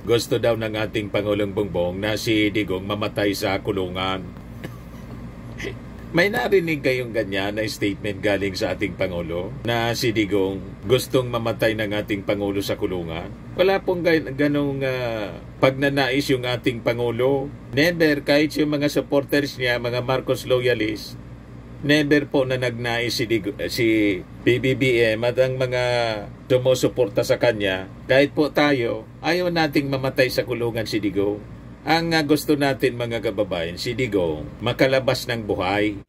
Gusto daw ng ating Pangulong Bongbong na si Digong mamatay sa kulungan. May narinig kayong ganyan na statement galing sa ating Pangulo na si Digong gustong mamatay ng ating Pangulo sa kulungan? Wala pong ganong pagnanais yung ating Pangulo. Never, kahit yung mga supporters niya, mga Marcos loyalists, never po na nagnais si PBBM at ang mga sumusuporta sa kanya. Kahit po tayo, ayaw nating mamatay sa kulungan si Digong. Ang gusto natin mga kababayan, si Digong makalabas ng buhay.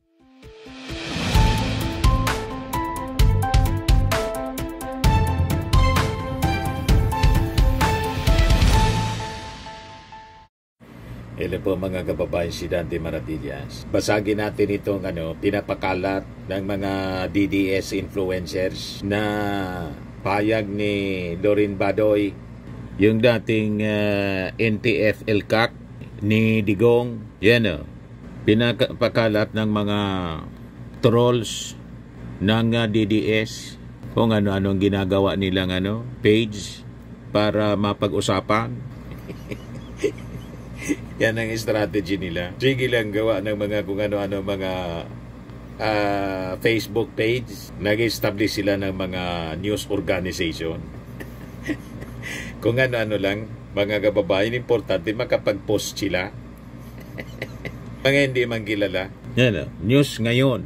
Hello po mga kababayan, si Dante Maravillas. Basagin natin itong pinapakalat ng mga DDS influencers na payag ni Lorin Badoy, yung dating NTF LCAC ni Digong. Yan pinapakalat ng mga trolls ng DDS kung ano-anong ginagawa nilang page para mapag-usapan. Yan ang strategy nila. Sige lang gawa ng mga kung ano-ano mga Facebook page. Nag-establish sila ng mga news organization. Kung ano-ano lang, mga kababayan, importante makapag-post sila. Mga hindi man kilala. Yan news ngayon.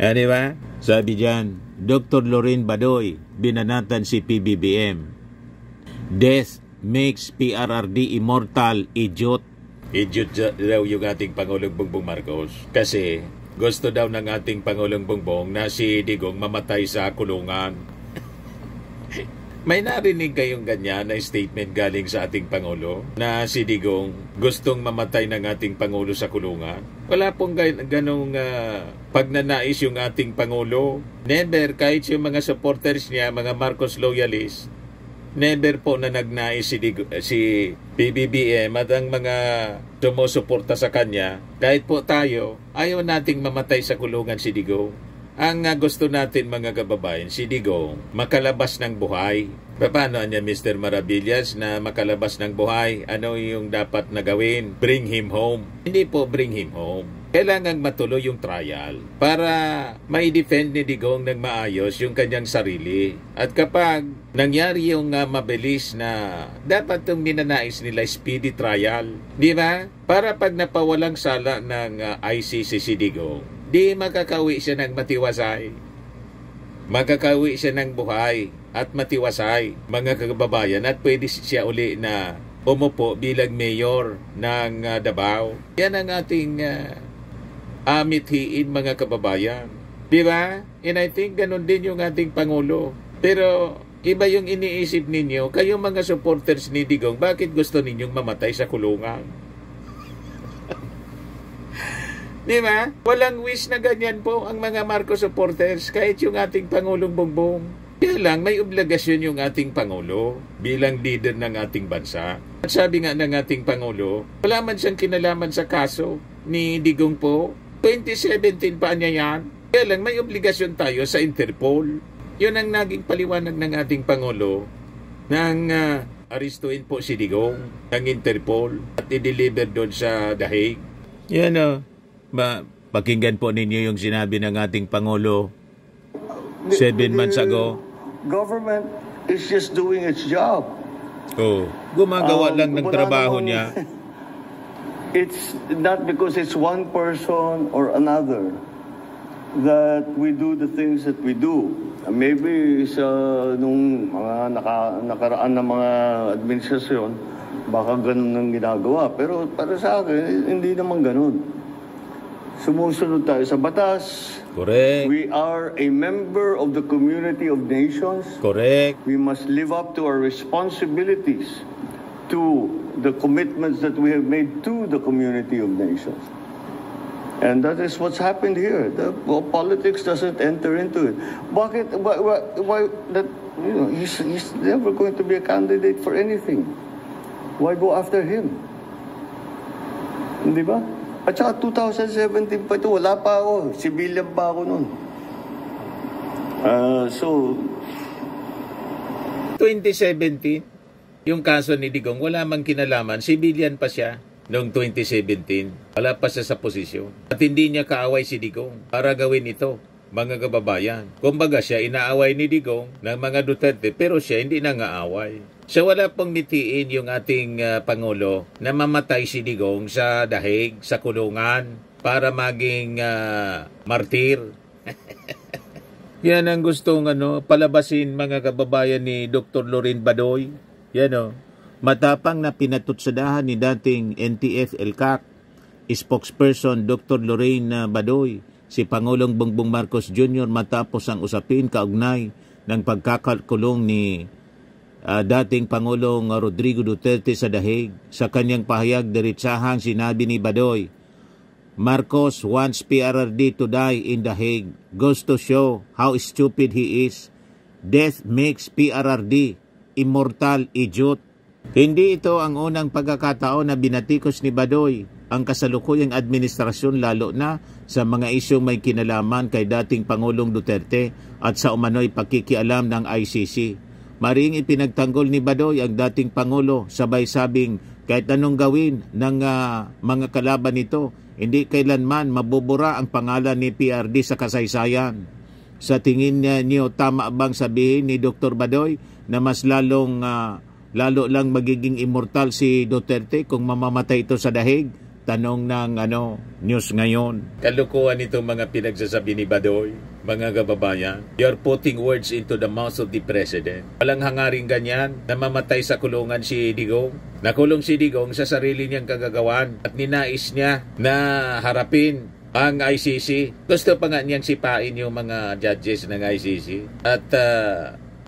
Di ba? Sabi dyan, Dr. Lorin Badoy, binanatan si PBBM. Death makes PRRD immortal, idiot. Idiot daw yung ating Pangulong Bongbong Marcos. Kasi gusto daw ng ating Pangulong Bongbong na si Digong mamatay sa kulungan. May narinig kayong ganyan na statement galing sa ating Pangulo na si Digong gustong mamatay ng ating Pangulo sa kulungan? Wala pong ganong pagnanais yung ating Pangulo. Never, kahit yung mga supporters niya, mga Marcos loyalists, never po na nagnais si PBBM at ang mga sumusuporta sa kanya. Kahit po tayo, ayaw nating mamatay sa kulungan si Digong. Ang gusto natin mga kababayan, si Digong makalabas ng buhay. Paano niya Mr. Maravillas na makalabas ng buhay? Ano yung dapat na gawin? Bring him home. Hindi po bring him home. Kailangan matuloy yung trial para mai-defend ni Digong ng maayos yung kanyang sarili. At kapag nangyari yung mabilis na dapat itong ninanais nila speedy trial, di ba? Para pag napawalang sala ng ICC si Digong, di makakawi siya ng matiwasay. Makakawi siya ng buhay at matiwasay, mga kababayan, at pwede siya uli na umupo bilang mayor ng Davao. Yan ang ating amithiin mga kababayan. Diba? And I think ganun din yung ating Pangulo. Pero iba yung iniisip ninyo, kayong mga supporters ni Digong, bakit gusto ninyong mamatay sa kulungan? Diba? Walang wish na ganyan po ang mga Marcos supporters, kahit yung ating Pangulong Bongbong. Kaya lang, may obligasyon yung ating Pangulo bilang leader ng ating bansa. At sabi nga ng ating Pangulo, wala man siyang kinalaman sa kaso ni Digong po. 2017 pa niya yan. Kaya lang, may obligasyon tayo sa Interpol. Yun ang naging paliwanag ng ating Pangulo nang aristuin po si Digong ng Interpol at i-deliver doon sa The Hague. Yan pakinggan po ninyo yung sinabi ng ating Pangulo 7 months ago. Government is just doing its job. Gumagawa lang ng trabaho niya. It's not because it's one person or another that we do the things that we do. Maybe sa nung mga nakaraan na mga administrasyon, baka ganun ang ginagawa. Pero para sa akin, hindi naman ganun. Sumusunod tayo sa batas. Correct. We are a member of the community of nations. Correct. We must live up to our responsibilities, to the commitments that we have made to the community of nations. And that is what's happened here. Politics doesn't enter into it. Bakit? Why that? He's never going to be a candidate for anything. Why go after him? Hindi ba? At saka 2017 pa ito, wala pa ako. Civilian pa ako nun. 2017? Yung kaso ni Digong, wala mang kinalaman. Civilian pa siya noong 2017. Wala pa siya sa posisyon. At hindi niya kaaway si Digong para gawin ito, mga kababayan. Kumbaga siya inaaway ni Digong ng mga Duterte, pero siya hindi nangaaway. Siya wala pong mitiin yung ating Pangulo na mamatay si Digong sa dahig, sa kulungan, para maging martir. Yan ang gustong palabasin, mga kababayan, ni Dr. Lorin Badoy. Yan matapang na pinatutsadahan ni dating NTF LCAC spokesperson Dr. Lorraine Badoy si Pangulong Bongbong Marcos Jr. matapos ang usapin kaugnay ng pagkakakulong ni dating Pangulong Rodrigo Duterte sa dahig. Sa kanyang pahayag, diretsahang sinabi ni Badoy, Marcos wants PRRD to die in The Hague. Goes to show how stupid he is. Death makes PRRD immortal, idiot. Hindi ito ang unang pagkakataon na binatikos ni Badoy ang kasalukuyang administrasyon, lalo na sa mga isyong may kinalaman kay dating Pangulong Duterte at sa umano'y pakikialam ng ICC. Maring ipinagtanggol ni Badoy ang dating Pangulo, sabay sabing kahit anong gawin ng mga kalaban nito, hindi kailanman mabubura ang pangalan ni PRD sa kasaysayan. Sa tingin niyo, tama bang sabihin ni Dr. Badoy na mas lalo lang magiging immortal si Duterte kung mamamatay ito sa dahig? Tanong ng news ngayon. Kalukuhan itong mga pinagsasabi ni Badoy, mga kababayan. You're putting words into the mouth of the President. Walang hangaring ganyan na mamatay sa kulungan si Digong. Nakulong si Digong sa sarili niyang kagagawan at ninais niya na harapin ang ICC. Gusto pa nga niyang sipain yung mga judges ng ICC. At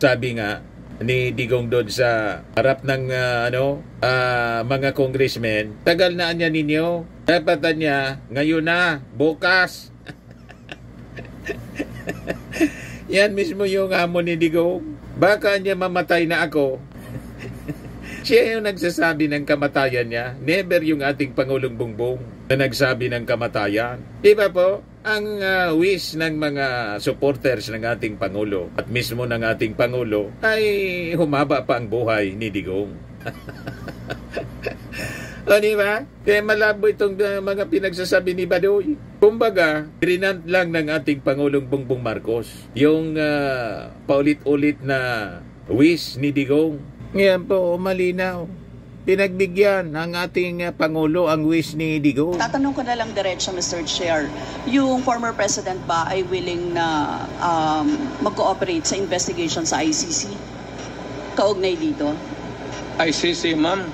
sabi nga ni Digong doon sa harap ng mga congressmen, tagal na niya ninyo, dapat niya ngayon na, bukas. Yan mismo yung hamon ni Digong. Baka niya mamatay na ako. Siya yung nagsasabi ng kamatayan niya. Never yung ating Pangulong Bongbong na nagsabi ng kamatayan. Di ba po? Ang wish ng mga supporters ng ating Pangulo at mismo ng ating Pangulo ay humaba pa ang buhay ni Digong. O di ba? Kaya malabo itong mga pinagsasabi ni Badoy. Kumbaga, grinant lang ng ating Pangulong Bongbong Marcos yung paulit-ulit na wish ni Digong. Ngayon po, malinaw. Pinagbigyan ng ating Pangulo ang wish ni Digong. Tatanong ko na lang diretso, Mr. Chair. Yung former President ba ay willing na mag-cooperate sa investigation sa ICC? Kaugnay dito? ICC, ma'am?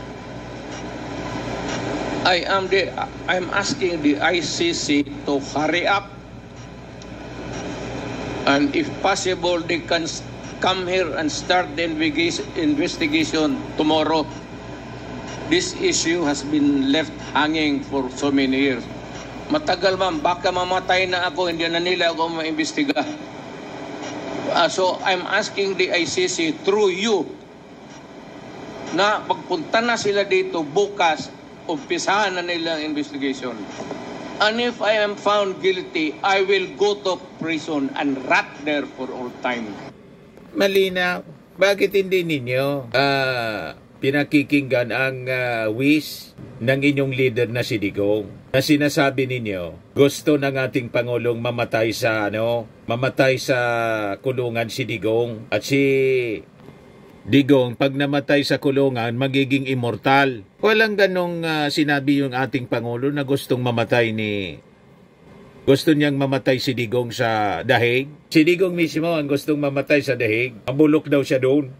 I'm asking the ICC to hurry up. And if possible, they can come here and start the investigation tomorrow. This issue has been left hanging for so many years. Matagal, ma'am, baka mamatay na ako, hindi na nila ako maimbestiga. So I'm asking the ICC through you na pagpunta na sila dito bukas, umpisahan na nila ang investigation. And if I am found guilty, I will go to prison and rot there for all time. Malinaw. Bakit hindi ninyo pinakikinggan ang wish ng inyong leader na si Digong, na sinasabi ninyo gusto ng ating Pangulong mamatay sa kulungan si Digong, at si Digong pag namatay sa kulungan magiging immortal. Walang ganong sinabi yung ating Pangulo na gusto niyang mamatay si Digong sa dahig. Si Digong mismo ang gustong mamatay sa dahig. Mabulok daw siya doon.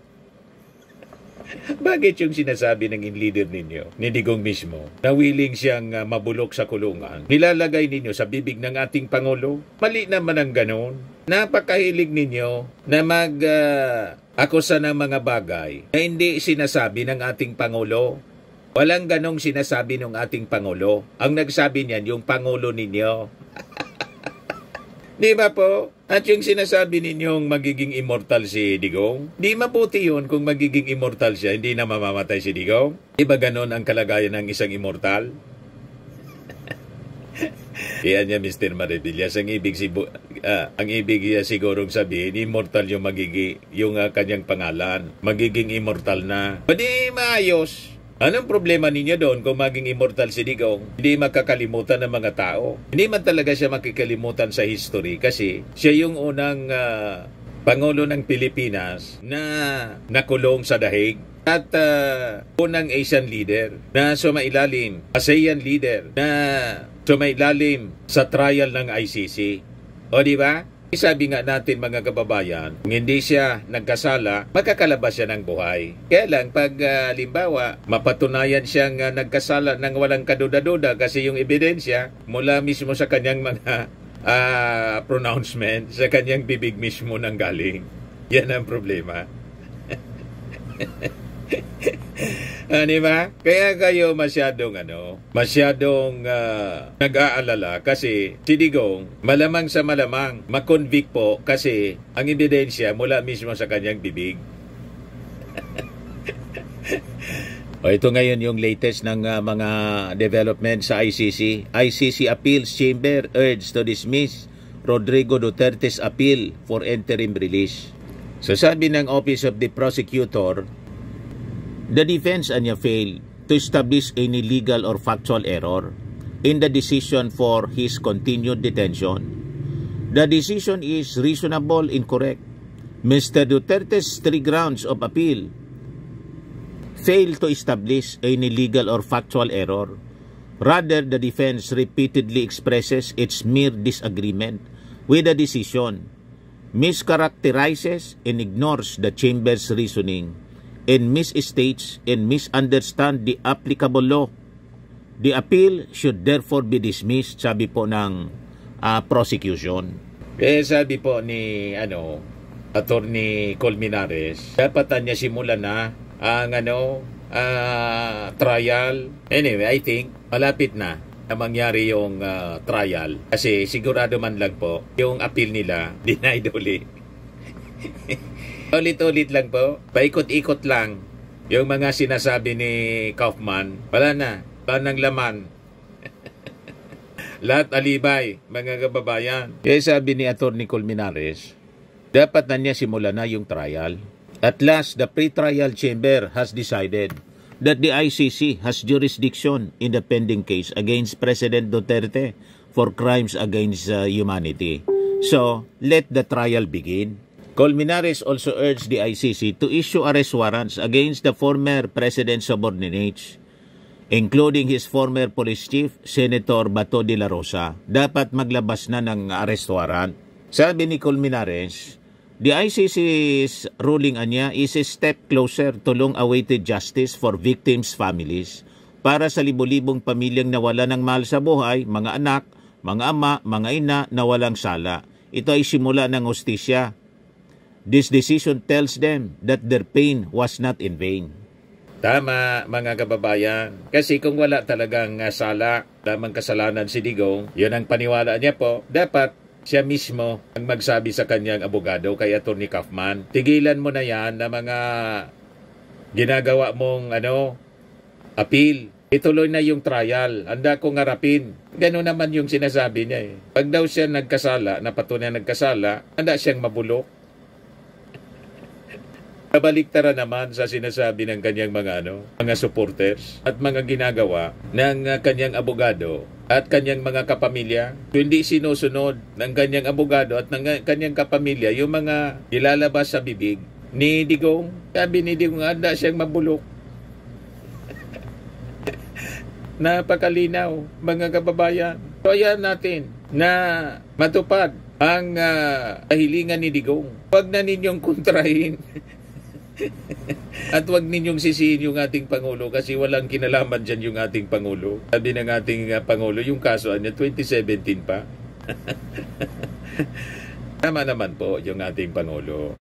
Bakit yung sinasabi ng leader ninyo, ni Digong mismo, na willing siyang mabulok sa kulungan, nilalagay ninyo sa bibig ng ating Pangulo? Mali naman ang ganon. Napakahilig ninyo na akusa ng mga bagay na hindi sinasabi ng ating Pangulo. Walang ganong sinasabi ng ating Pangulo. Ang nagsabi niyan, yung Pangulo ninyo. Di ba po? At yung sinasabi ninyong magiging immortal si Digong, di mabuti yun kung magiging immortal siya, hindi na mamamatay si Digong. Di ba ganon ang kalagayan ng isang immortal? Kaya niya, Mr. Maribillas, ang ibig ang ibig sigurong sabihin, immortal yung yung kanyang pangalan. Magiging immortal na. Pwede maayos. Anong problema ninyo doon kung maging immortal si Digong? Hindi makakalimutan ng mga tao. Hindi man talaga siya makikalimutan sa history kasi siya yung unang Pangulo ng Pilipinas na nakulong sa dahig. At unang Asian leader na sumailalim, ASEAN leader na sumailalim sa trial ng ICC. O di ba? Sabi nga natin mga kababayan, kung hindi siya nagkasala, makakalabas siya ng buhay. Kaya lang pag limbawa, mapatunayan siyang nagkasala ng walang kaduda-duda kasi yung ebidensya mula mismo sa kanyang mga pronouncement, sa kanyang bibig mismo nang galing. Yan ang problema. Di ba? Kaya kayo masyadong nag-aalala kasi si Digong malamang sa malamang makonvict po kasi ang ebidensya mula mismo sa kanyang bibig. Ito ngayon yung latest ng mga development sa ICC. ICC Appeals Chamber urged to dismiss Rodrigo Duterte's appeal for interim release. So sabi ng Office of the Prosecutor, the defense failed to establish any legal or factual error in the decision for his continued detention. The decision is reasonable and correct. Mr. Duterte's 3 grounds of appeal failed to establish any legal or factual error. Rather, the defense repeatedly expresses its mere disagreement with the decision, mischaracterizes and ignores the chamber's reasoning, and misstates and misunderstand the applicable law. The appeal should therefore be dismissed, sabi po ng prosecution. Sabi po ni Attorney Colmenares, dapat niya simulan na ang trial. Anyway, I think malapit na mangyari yung trial kasi sigurado man lang po yung appeal nila denied ulit. Ulit-ulit lang po, paikot-ikot lang yung mga sinasabi ni Kaufman. Wala nang laman. Lahat alibay, mga kababayan. Kaya sabi ni Attorney Colmenares, dapat na niya simulan na yung trial. At last, the pre-trial chamber has decided that the ICC has jurisdiction in the pending case against President Duterte for crimes against humanity. So, let the trial begin. Colmenares also urged the ICC to issue arrest warrants against the former president's subordinates, including his former police chief, Senator Bato de la Rosa. Dapat maglabas na ng arrest warrant. Sabi ni Colmenares, the ICC's ruling is a step closer to long-awaited justice for victims' families para sa libo-libong pamilyang nawala ng mahal sa buhay, mga anak, mga ama, mga ina na walang sala. Ito ay simula ng hustisya. This decision tells them that their pain was not in vain. Tama, mga kababayan. Kasi kung wala talagang sala, lamang kasalanan si Digong, yun ang paniwala niya po, dapat siya mismo ang magsabi sa kanyang abogado kay Attorney Kaufman, tigilan mo na yan na mga ginagawa mong appeal. Ituloy na yung trial. Handa kong harapin. Gano'n naman yung sinasabi niya eh. Pag daw siya nagkasala, napatunay nagkasala, handa siyang mabulok. Kabaliktara naman sa sinasabi ng kanyang mga supporters at mga ginagawa ng kanyang abogado at kanyang mga kapamilya. Kung hindi sinusunod ng kanyang abogado at ng kanyang kapamilya yung mga ilalabas sa bibig ni Digong, sabi ni Digong, handa siyang mabulok. Napakalinaw, mga kababayan. So ayan natin na matupad ang kahilingan ni Digong. Huwag na ninyong kontrahin. At wag ninyong sisihin yung ating Pangulo kasi walang kinalaman dyan yung ating Pangulo. Sabi ng ating Pangulo, yung kaso niya 2017 pa. Tama naman po yung ating Pangulo.